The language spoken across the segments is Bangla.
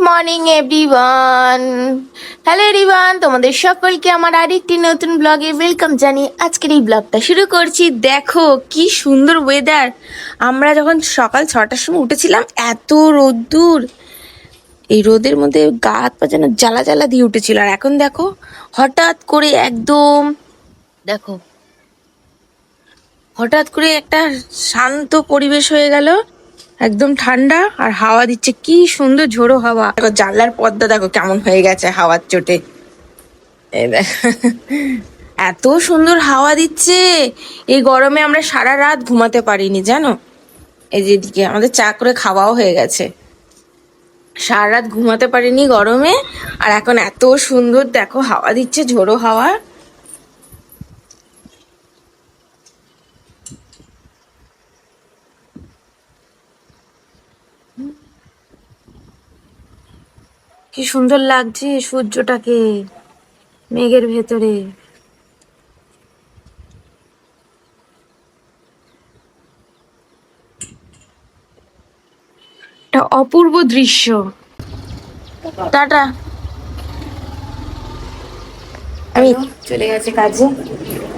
Morning everyone. হ্যালো এভরিওয়ান, তোমাদের সকলকে আমার আরেকটি নতুন ব্লগে ওয়েলকাম জানিয়ে আজকের এই ব্লগটা শুরু করছি। দেখো কি সুন্দর ওয়েদার। আমরা যখন সকাল 6টার সময় উঠেছিলাম, এত রোদ্দুর, এই রোদের মধ্যে গা হাত পা যেন জ্বালা জ্বালা দিয়ে উঠেছিল। আর এখন দেখো হঠাৎ করে একদম, দেখো হঠাৎ করে একটা শান্ত পরিবেশ হয়ে গেল, একদম ঠান্ডা আর হাওয়া দিচ্ছে, কি সুন্দর ঝোড়ো হাওয়া। দেখো জানলার পর্দা দেখো কেমন হয়ে গেছে হাওয়ার চোটে। এই দেখো এত সুন্দর হাওয়া দিচ্ছে। এই গরমে আমরা সারা রাত ঘুমাতে পারিনি জানো। এই যেদিকে আমাদের চা করে খাওয়াও হয়ে গেছে, সারা রাত ঘুমাতে পারিনি গরমে। আর এখন এত সুন্দর দেখো হাওয়া দিচ্ছে, ঝোড়ো হাওয়া। কি সুন্দর লাগছে সূর্যটাকে মেঘের ভেতরে। একটা অপূর্ব দৃশ্য। টাটা। আমি চলে গেছে কাজে,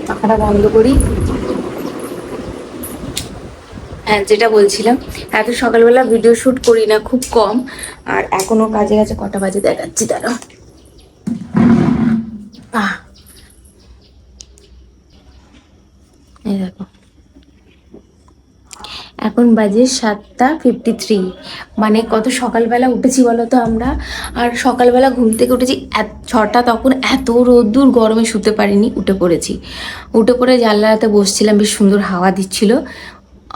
পাখাটা বন্ধ করি। হ্যাঁ, যেটা বলছিলাম, এত সকালবেলা ভিডিও শুট করি না, খুব কম। আর এখনো কাজে গেছে, কটা বাজে দেখাচ্ছি দাঁড়াও। এই দেখো এখন বাজে 7:53। মানে কত সকালবেলা উঠেছি বলো তো আমরা। আর সকালবেলা ঘুম থেকে উঠেছি 6টা, তখন এত রোদ্দুর, গরমে শুতে পারিনি, উঠে পড়েছি। উঠে পড়ে জানলাতে বসছিলাম, বেশ সুন্দর হাওয়া দিচ্ছিল।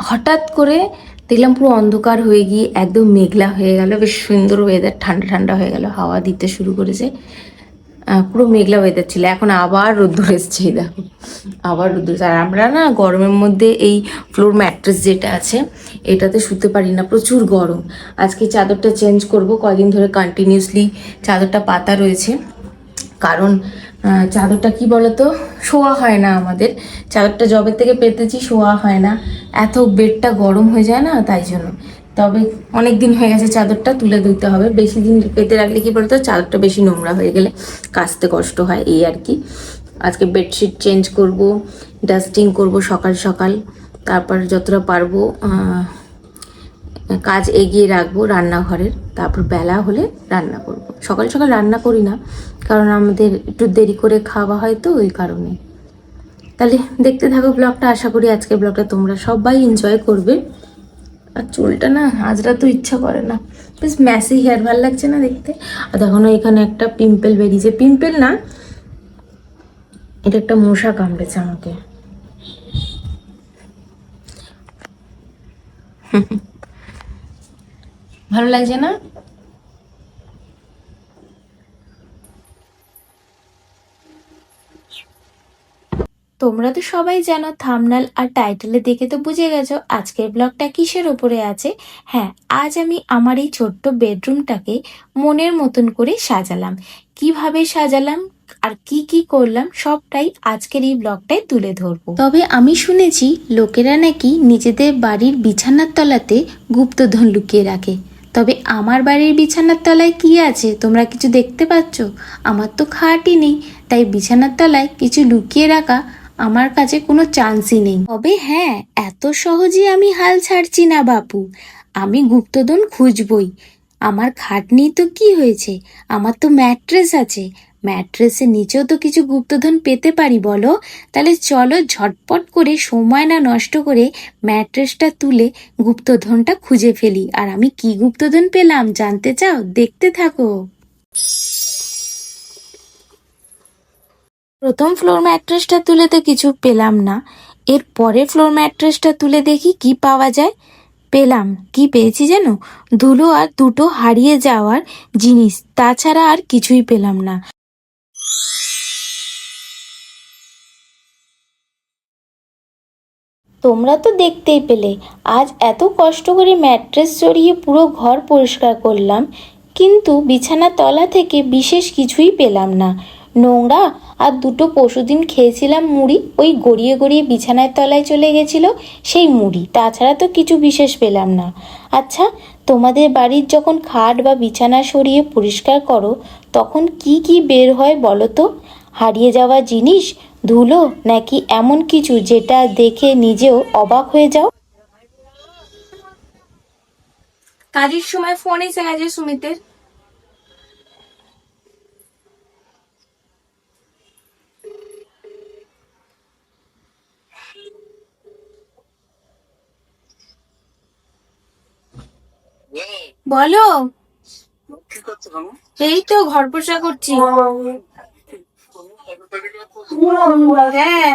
হঠাৎ করে দেখলাম পুরো অন্ধকার হয়ে গিয়ে একদম মেঘলা হয়ে গেল, বেশ সুন্দর ওয়েদার, ঠান্ডা ঠান্ডা হয়ে গেল, হাওয়া দিতে শুরু করেছে। পুরো মেঘলা ওয়েদার ছিল, এখন আবার রোদ্দুর এসছে। দেখো আবার রোদ্দুর। আর আমরা না গরমের মধ্যে এই ফ্লোর ম্যাট্রেস যেটা আছে এটাতে শুতে পারি না, প্রচুর গরম। আজকে চাদরটা চেঞ্জ করব, কদিন ধরে কন্টিনিউসলি চাদরটা পাতা রয়েছে। কারণ চাদরটা কি বলতো, শোয়া হয় না আমাদের। চাদরটা জবের থেকে পেতেছি, শোয়া হয় না, এত বেডটা গরম হয়ে যায় না, তাই জন্য। তবে অনেক দিন হয়ে গেছে, চাদরটা তুলে দিতে হবে। বেশি দিন পেতে রাখলে কি বলতো, চাদরটা বেশি নোংরা হয়ে গেলে কাচতে কষ্ট হয়, এই আর কি। আজকে বেডশিট চেঞ্জ করব, ডাস্টিং করব সকাল সকাল। তারপর যতটা পারবো কাজ এগিয়ে রাখবো রান্নাঘরের। তারপর বেলা হলে রান্না করব। সকাল সকাল রান্না করি না, কারণ আমাদের একটু দেরি করে খাওয়া হয় তো, ওই কারণে। তাহলে দেখতে থাকো ব্লগটা, আশা করি আজকের ব্লগটা তোমরা সবাই এনজয় করবে। আর চুলটা না আজরা তো ইচ্ছা করে না, বেশ ম্যাসি হেয়ার, ভাল লাগছে না দেখতে। আর দেখো না এখানে একটা পিম্পল বেরিয়েছে, পিম্পল না, এটা একটা মশা কামড়েছে আমাকে। ভালো লাগছে না? তোমরা তো সবাই জানো, থাম্বনেল আর টাইটেলে দেখে তো বুঝে গেছো আজকের ব্লগটা কিসের ওপরে আছে। হ্যাঁ, আজ আমি আমার এই ছোট্ট বেডরুমটাকে মনের মতন করে সাজালাম। কিভাবে সাজালাম আর কি কি করলাম সবটাই আজকের এই ব্লগটায় তুলে ধরবো। তবে আমি শুনেছি লোকেরা নাকি নিজেদের বাড়ির বিছানার তলাতে গুপ্তধন লুকিয়ে রাখে। তবে আমার বাড়ির বিছানার তলায় কি আছে তোমরা কিছু দেখতে পাচ্ছ? আমার তো খাটই নেই, তাই বিছানার তলায় কিছু লুকিয়ে রাখা আমার কাছে কোনো চান্সই নেই। তবে হ্যাঁ, এত সহজে আমি হাল ছাড়ছি না বাপু, আমি গুপ্তধন খুঁজবই। আমার খাট নেই তো কি হয়েছে, আমার তো ম্যাট্রেস আছে, ম্যাট্রেসের নিচেও তো কিছু গুপ্তধন পেতে পারি বলো। তাহলে চলো ঝটপট করে, সময় না নষ্ট করে, ম্যাট্রেসটা তুলে গুপ্তধনটা খুঁজে ফেলি। আর আমি কি গুপ্তধন পেলাম জানতে চাও? দেখতে থাকো। প্রথম ফ্লোর ম্যাট্রেসটা তুলে তো কিছু পেলাম না, এর পরের ফ্লোর ম্যাট্রেসটা তুলে দেখি কি পাওয়া যায়। পেলাম, কি পেয়েছি যেন, ধুলো আর দুটো হারিয়ে যাওয়ার জিনিস, তাছাড়া আর কিছুই পেলাম না। তোমরা তো দেখতেই পেলে, আজ এত কষ্ট করে ম্যাট্রেস জড়িয়ে পুরো ঘর পরিষ্কার করলাম, কিন্তু বিছানার তলা থেকে বিশেষ কিছুই পেলাম না। নোংরা আর দুটো পরশুদিন খেয়েছিলাম মুড়ি, ওই গড়িয়ে গড়িয়ে বিছানার তলায় চলে গেছিল সেই মুড়ি, তাছাড়া তো কিছু বিশেষ পেলাম না। আচ্ছা, তোমাদের বাড়ির যখন খাট বা বিছানা সরিয়ে পরিষ্কার করো তখন কি কি বের হয় বলো তো? হারিয়ে যাওয়া জিনিস, ধুলো, নাকি এমন কিছু যেটা দেখে নিজেও অবাক হয়ে যাও? কাজের সময় ফোন এসে গেছে সুমিতের। বলো। এই তো ঘর পোষা করছি। হ্যাঁ,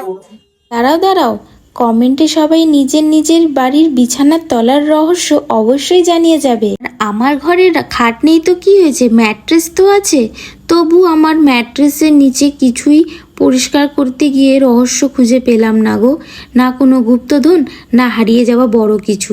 দাঁড়াও দাঁড়াও, কমেন্টে সবাই নিজের নিজের বাড়ির বিছানার তলার রহস্য অবশ্যই জানিয়ে যাবে। আমার ঘরে খাট নেই তো কি হয়েছে, ম্যাট্রেস তো আছে। তবু আমার ম্যাট্রেসের নিচে কিছুই পরিষ্কার করতে গিয়ে রহস্য খুঁজে পেলাম না গো। না কোনো গুপ্তধন, না হারিয়ে যাওয়া বড় কিছু।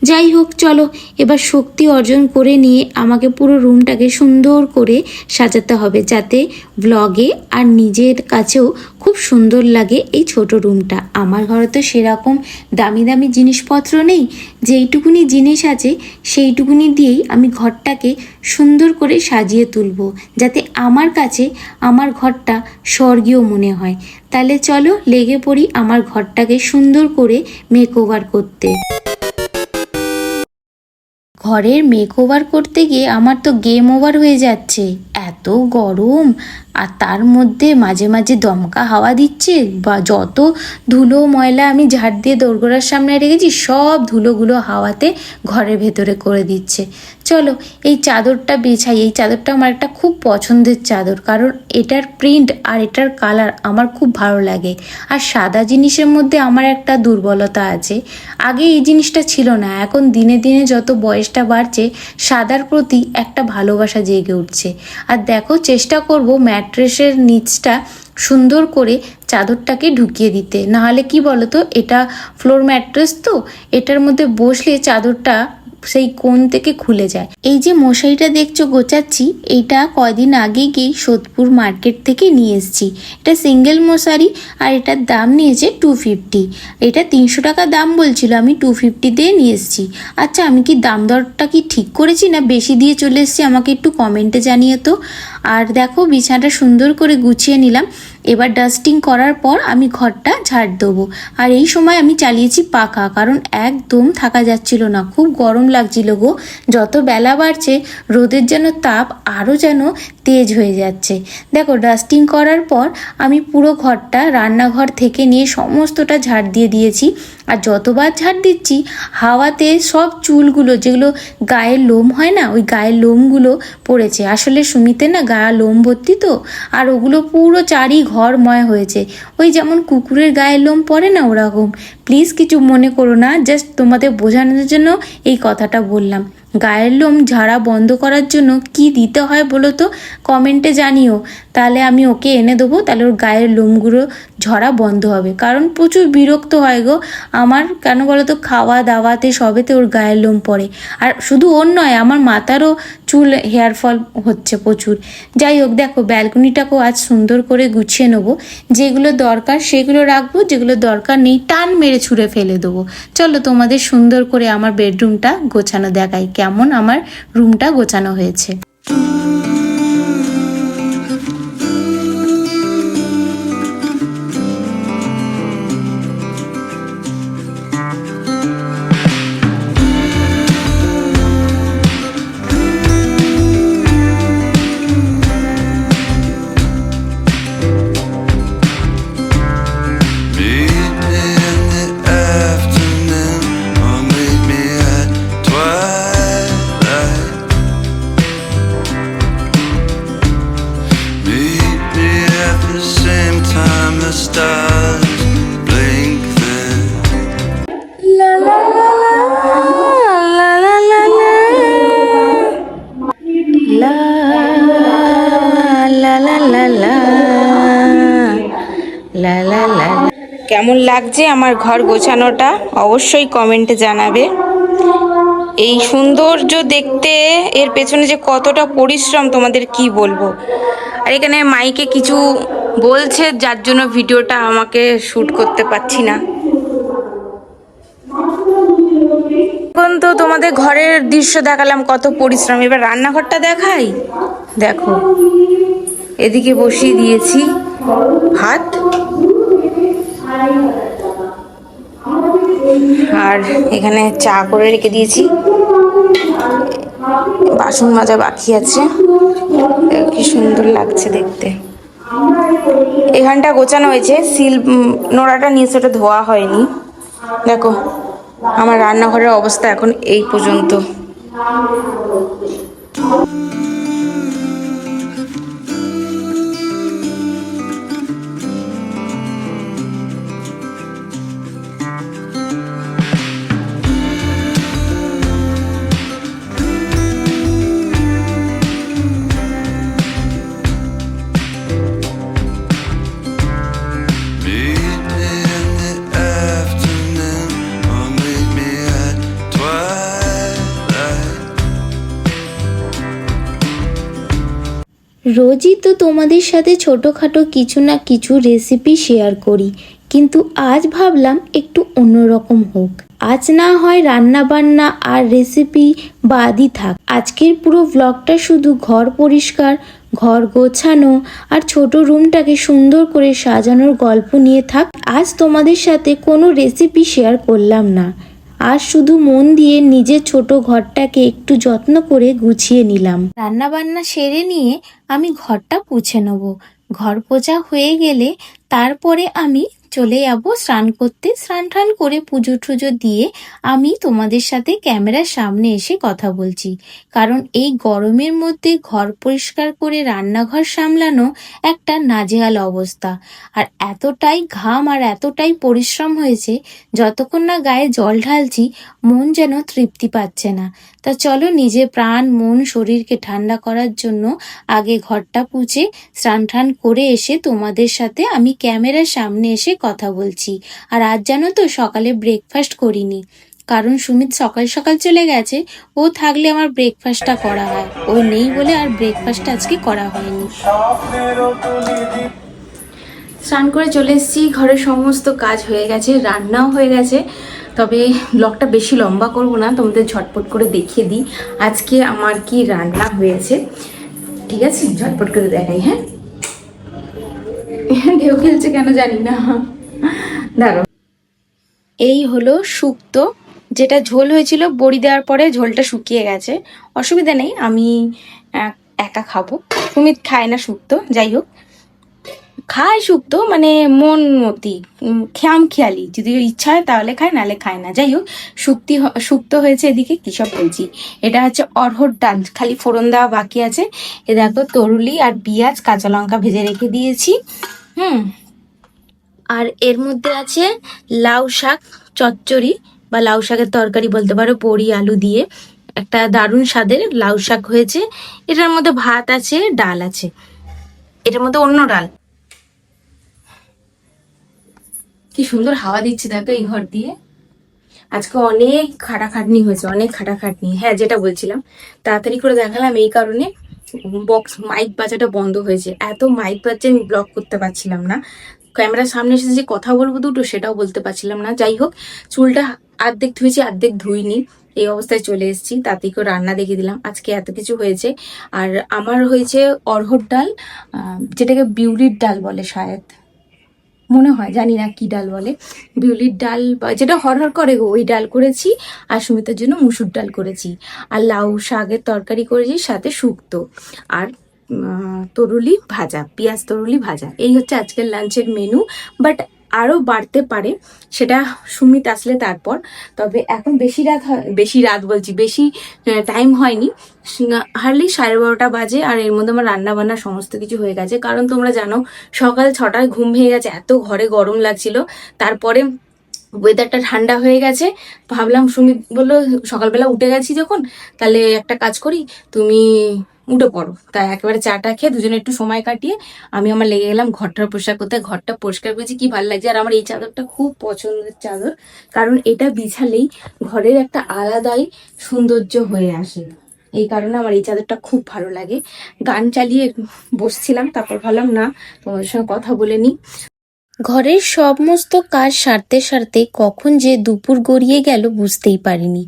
যাই হোক, চলো এবার শক্তি অর্জন করে নিয়ে আমাকে পুরো রুমটাকে সুন্দর করে সাজাতে হবে, যাতে ব্লগে আর নিজের কাছেও খুব সুন্দর লাগে এই ছোট রুমটা। আমার ঘরে তো সেরকম দামি দামি জিনিসপত্র নেই, যেইটুকুনি জিনিস আছে সেইটুকুনি দিয়েই আমি ঘরটাকে সুন্দর করে সাজিয়ে তুলব, যাতে আমার কাছে আমার ঘরটা স্বর্গীয় মনে হয়। তাহলে চলো লেগে পড়ি আমার ঘরটাকে সুন্দর করে মেকওভার করতে। ঘরের মেকওভার করতে গিয়ে আমার তো গেম ওভার হয়ে যাচ্ছে, এত গরম। আর তার মধ্যে মাঝে মাঝে দমকা হাওয়া দিচ্ছে, বা যত ধুলো ময়লা আমি ঝাড় দিয়ে দোরগোড়ার সামনে রেখেছি সব ধুলোগুলো হাওয়াতে ঘরের ভেতরে করে দিচ্ছে। চলো এই চাদরটা বিছাই। এই চাদরটা আমার একটা খুব পছন্দের চাদর, কারণ এটার প্রিন্ট আর এটার কালার আমার খুব ভালো লাগে। আর সাদা জিনিসের মধ্যে আমার একটা দুর্বলতা আছে, আগে এই জিনিসটা ছিল না, এখন দিনে দিনে যত বয়সটা বাড়ছে সাদার প্রতি একটা ভালোবাসা জেগে উঠছে। আর দেখো, চেষ্টা করব ম্যাট্রেসের নিচটা সুন্দর করে চাদরটাকে ঢুকিয়ে দিতে। নাহলে কি বলতো, এটা ফ্লোর ম্যাট্রেস তো, এটার মধ্যে বসলে চাদরটা সেই কোণ থেকে খুলে যায়। এই যে মশারিটা দেখছো গোছাচ্ছি, এইটা কয়দিন আগে গিয়ে সোদপুর মার্কেট থেকে নিয়ে এসেছি। এটা সিঙ্গেল মশারি, আর এটার দাম নিয়েছে 250। এটা 300 টাকা দাম বলছিল, আমি 250 দিয়ে নিয়ে এসেছি। আচ্ছা, আমি কি দাম দরটা কি ঠিক করেছি না বেশি দিয়ে চলে এসেছি, আমাকে একটু কমেন্টে জানিয়ে তো। আর দেখো বিছানাটা সুন্দর করে গুছিয়ে নিলাম। এবার ডাস্টিং করার পর আমি ঘরটা ঝাড় দেবো। আর এই সময় আমি চালিয়েছি পাখা, কারণ একদম থাকা যাচ্ছিল না, খুব গরম লাগছিল গো। যত বেলা বাড়ছে রোদের যেন তাপ আরও যেন তেজ হয়ে যাচ্ছে। দেখো ডাস্টিং করার পর আমি পুরো ঘরটা রান্নাঘর থেকে নিয়ে সমস্তটা ঝাড় দিয়ে দিয়েছি। আর যতবার ঝাড় দিচ্ছি হাওয়াতে সব চুলগুলো, যেগুলো গায়ের লোম হয় না, ওই গায়ের লোমগুলো পড়েছে। আসলে সুমিতে না গায়ে লোম ভর্তি তো, আর ওগুলো পুরো চারি ঘরময় হয়েছে। ওই যেমন কুকুরের গায়ের লোম পড়ে না, ওরকম। প্লিজ কিছু মনে করো না, জাস্ট তোমাদের বোঝানোর জন্য এই কথাটা বললাম। গায়ের লোম ঝাড়া বন্ধ করার জন্য কি দিতে হয় বলো তো, কমেন্টে জানিও, তাহলে আমি ওকে এনে দেবো, তাহলে ওর গায়ের লোমগুলো ঝরা বন্ধ হবে। কারণ প্রচুর বিরক্ত হয় গো আমার, কেন বলো তো, খাওয়া দাওয়াতে সবেতে ওর গায়ের লোম পড়ে। আর শুধু ওর নয়, আমার মাথারও চুল হেয়ার ফল হচ্ছে প্রচুর। যাই হোক, দেখো ব্যালকনিটাকেও আজ সুন্দর করে গুছিয়ে নেবো। যেগুলো দরকার সেগুলো রাখবো, যেগুলো দরকার নেই টান মেরে ছুঁড়ে ফেলে দেবো। চলো তোমাদের সুন্দর করে আমার বেডরুমটা গোছানো দেখাই, কেমন আমার রুমটা গোছানো হয়েছে। কেমন লাগছে আমার ঘর গোছানোটা অবশ্যই কমেন্টে জানাবে। এই সৌন্দর্য দেখতে এর পেছনে যে কতটা পরিশ্রম তোমাদের কি বলবো। আর এখানে মাইকে কিছু বলছে, যার জন্য ভিডিওটা আমাকে শ্যুট করতে পারছি না। এখন তো তোমাদের ঘরের দৃশ্য দেখালাম, কত পরিশ্রম। এবার রান্নাঘরটা দেখাই। দেখো, এদিকে বসিয়ে দিয়েছি ভাত, আর এখানে চা করে রেখে দিয়েছি। বাসন মাজা বাকি আছে। কি সুন্দর লাগছে দেখতে। এখানটা গোছানো হয়েছে, সিল নোড়াটা নিয়ে সেটা ধোয়া হয়নি। দেখো আমার রান্নাঘরের অবস্থা এখন এই পর্যন্ত। রোজই তো তোমাদের সাথে ছোটোখাটো কিছু না কিছু রেসিপি শেয়ার করি, কিন্তু আজ ভাবলাম একটু অন্যরকম হোক। আজ না হয় রান্না বান্না আর রেসিপি বাদই থাক, আজকের পুরো ব্লগটা শুধু ঘর পরিষ্কার, ঘর গোছানো আর ছোট রুমটাকে সুন্দর করে সাজানোর গল্প নিয়ে থাক। আজ তোমাদের সাথে কোনো রেসিপি শেয়ার করলাম না, আর শুধু মন দিয়ে নিজের ছোট ঘরটাকে একটু যত্ন করে গুছিয়ে নিলাম। রান্না বান্না সেরে নিয়ে আমি ঘরটা পুছে নেব। ঘর পোছা হয়ে গেলে তারপরে আমি চলে যাব স্নান করতে। স্নান টান করে পুজো টুজো দিয়ে আমি তোমাদের সাথে ক্যামেরার সামনে এসে কথা বলছি, কারণ এই গরমের মধ্যে ঘর পরিষ্কার করে রান্নাঘর সামলানো একটা নাজেহাল অবস্থা। আর এতটাই ঘাম আর এতটাই পরিশ্রম হয়েছে, যতক্ষণ না গায়ে জল ঢালছি মন যেন তৃপ্তি পাচ্ছে না। তা চলো নিজের প্রাণ মন শরীরকে ঠান্ডা করার জন্য আগে ঘরটা পুছে স্নান টান করে এসে তোমাদের সাথে আমি ক্যামেরার সামনে এসে কথা বলছি। আর আজ জানো তো সকালে ব্রেকফাস্ট করিনি, কারণ সুমিত সকাল সকাল চলে গেছে। ও থাকলে আমার ব্রেকফাস্টটা করা হয়, ও নেই বলে আর ব্রেকফাস্টটা আজকে করা হয়নি। স্নান করে চলে এসেছি, ঘরের সমস্ত কাজ হয়ে গেছে, রান্নাও হয়ে গেছে। তবে ব্লগটা বেশি লম্বা করব না, তোমাদের ঝটপট করে দেখিয়ে দিই আজকে আমার কি রান্না হয়েছে। ঠিক আছে, ঝটপট করে দেখাই। হ্যাঁ, ঢেউ খেলছে কেন জানি না, দাঁড়ো। এই হলো শুক্তো, যেটা ঝোল হয়েছিল বড়ি দেওয়ার পরে ঝোলটা শুকিয়ে গেছে। অসুবিধা নেই, আমি একা খাবো। সুমিত খায় না শুক্তো, যাই হোক খায় শুক্তো, মানে মন মতি খেয়াম খেয়ালি, যদি ইচ্ছা হয় তাহলে খায়, নাহলে খায় না। যাই হোক, শুক্তো হয়েছে। এদিকে কী সব বলছি, এটা হচ্ছে অরহর ডাল, খালি ফোড়ন দেওয়া বাকি আছে। এ দেখো তরুলি আর পেঁয়াজ কাঁচা লঙ্কা ভেজে রেখে দিয়েছি। আর এর মধ্যে আছে লাউ শাক চচ্চড়ি, বা লাউ শাকের তরকারি বলতে পারো, বড়ি আলু দিয়ে একটা দারুণ স্বাদের লাউ শাক হয়েছে। এটার মধ্যে ভাত আছে, ডাল আছে, এটার মধ্যে অন্য ডাল। কি সুন্দর হাওয়া দিচ্ছে দেখো এই ঘর দিয়ে। আজকে অনেক খাটাখাটনি হয়েছে, অনেক খাটাখাটনি। হ্যাঁ, যেটা বলছিলাম, তাড়াতাড়ি করে দেখালাম এই কারণে, বক্স মাইক বাজাটা বন্ধ হয়েছে। এত মাইক বাজছে, আমি ব্লগ করতে পারছিলাম না। ক্যামেরার সামনে এসে যে কথা বলবো দুটো, সেটাও বলতে পারছিলাম না। যাই হোক, চুলটা অর্ধেক ধুয়েছি অর্ধেক ধুইনি, এই অবস্থায় চলে এসেছি। তাতেই করে রান্না দেখিয়ে দিলাম। আজকে এত কিছু হয়েছে। আর আমার হয়েছে অরহর ডাল, যেটাকে বিউলির ডাল বলে শায়দ, মনে হয়, জানি না কি ডাল বলে, বিউলির ডাল বা যেটা হরহর করে গো, ওই ডাল করেছি। আর সুমিতের জন্য মুসুর ডাল করেছি। আর লাউ শাকের তরকারি করেছি, সাথে শুক্তো আর তরুলি ভাজা, পেঁয়াজ তরুলি ভাজা। এই হচ্ছে আজকের লাঞ্চের মেনু। বাট আরও বাড়তে পারে, সেটা সুমিত আসলে তারপর। তবে এখন বেশি রাত বলছি, বেশি টাইম হয়নি, হার্ডলি 12:30 বাজে। আর এর মধ্যে আমার রান্না বান্না সমস্ত কিছু হয়ে গেছে। কারণ তোমরা জানো, সকাল 6টায় ঘুম ভেঙে গেছে, এত ঘরে গরম লাগছিল। তারপরে ওয়েদারটা ঠান্ডা হয়ে গেছে, ভাবলাম, সুমিত বললো সকালবেলা উঠে গেছি যখন, তাহলে একটা কাজ করি, তুমি উঠে পড়ো। তাই একেবারে চাটা খেয়ে দুজনে একটু সময় কাটিয়ে আমি আমার লেগে গেলাম ঘরটা পরিষ্কার করতে। ঘরটা পরিষ্কার করেছি, কি ভালো লাগছে। আর আমার এই চাদরটা খুব পছন্দের চাদর, কারণ এটা বিছালেই ঘরের একটা আলাদাই সৌন্দর্য হয়ে আসে। এই কারণে আমার এই চাদরটা খুব ভালো লাগে। গান চালিয়ে বসছিলাম, তারপর ভাবলাম না, তোমাদের সঙ্গে কথা বলে নিই। ঘরের সমস্ত কাজ সারতে সারতে কখন যে দুপুর গড়িয়ে গেল বুঝতেই পারিনি।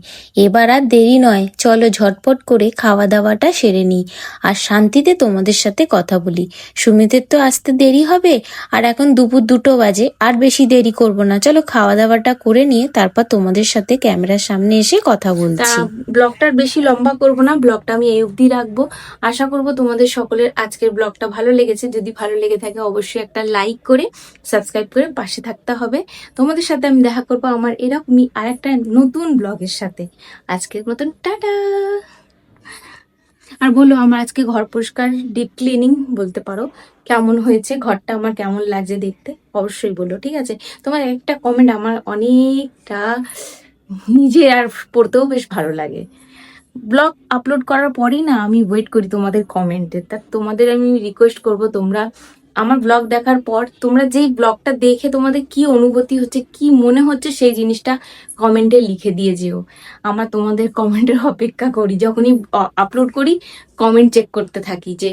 এবার আর দেরি নয়, চলো ঝটপট করে খাওয়া দাওয়াটা সেরে নিই আর শান্তিতে তোমাদের সাথে কথা বলি। সুমিতের তো আসতে দেরি হবে, আর এখন দুপুর 2টো বাজে। আর বেশি দেরি করব না, চলো খাওয়া দাওয়াটা করে নিয়ে তারপর তোমাদের সাথে ক্যামেরার সামনে এসে কথা তা বলছি। ব্লগটা বেশি লম্বা করব না, ব্লগটা আমি এই অবধি রাখবো। আশা করব তোমাদের সকলের আজকের ব্লগটা ভালো লেগেছে। যদি ভালো লেগে থাকে অবশ্যই একটা লাইক করে সাবস্ক্রাইব করে পাশে থাকতে হবে। তোমাদের সাথে আমি দেখা করবো আমার এরকমই আরেকটা নতুন ব্লগের সাথে। আজকের মতন টাটা। আর বলো, আমার আজকে ঘর পরিষ্কার ডিপ ক্লিনিং বলতে পারো, কেমন হয়েছে ঘরটা, আমার কেমন লাগছে দেখতে অবশ্যই বলো, ঠিক আছে? তোমার একটা কমেন্ট আমার অনেকটা নিজে আর পড়তেও বেশ ভালো লাগে। ব্লগ আপলোড করার পরেই না আমি ওয়েট করি তোমাদের কমেন্টে। তা তোমাদের আমি রিকোয়েস্ট করব, তোমরা আমার ব্লগ দেখার পর তোমরা যেই ব্লগটা দেখে তোমাদের কি অনুভূতি হচ্ছে, কি মনে হচ্ছে, সেই জিনিসটা কমেন্টে লিখে দিয়ে যেও। আমার তোমাদের কমেন্টের অপেক্ষা করি, যখনই আপলোড করি কমেন্ট চেক করতে থাকি যে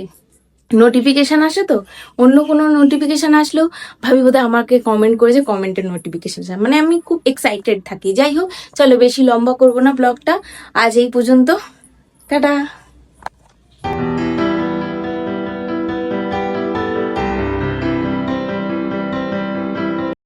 নোটিফিকেশন আসে, তো অন্য কোনো নোটিফিকেশন আসলেও ভাবি বোধহয় আমাকে কমেন্ট করেছে, কমেন্টের নোটিফিকেশন আসে, মানে আমি খুব এক্সাইটেড থাকি। যাই হোক, চলো বেশি লম্বা করবো না ব্লগটা, আজ এই পর্যন্ত, টাটা।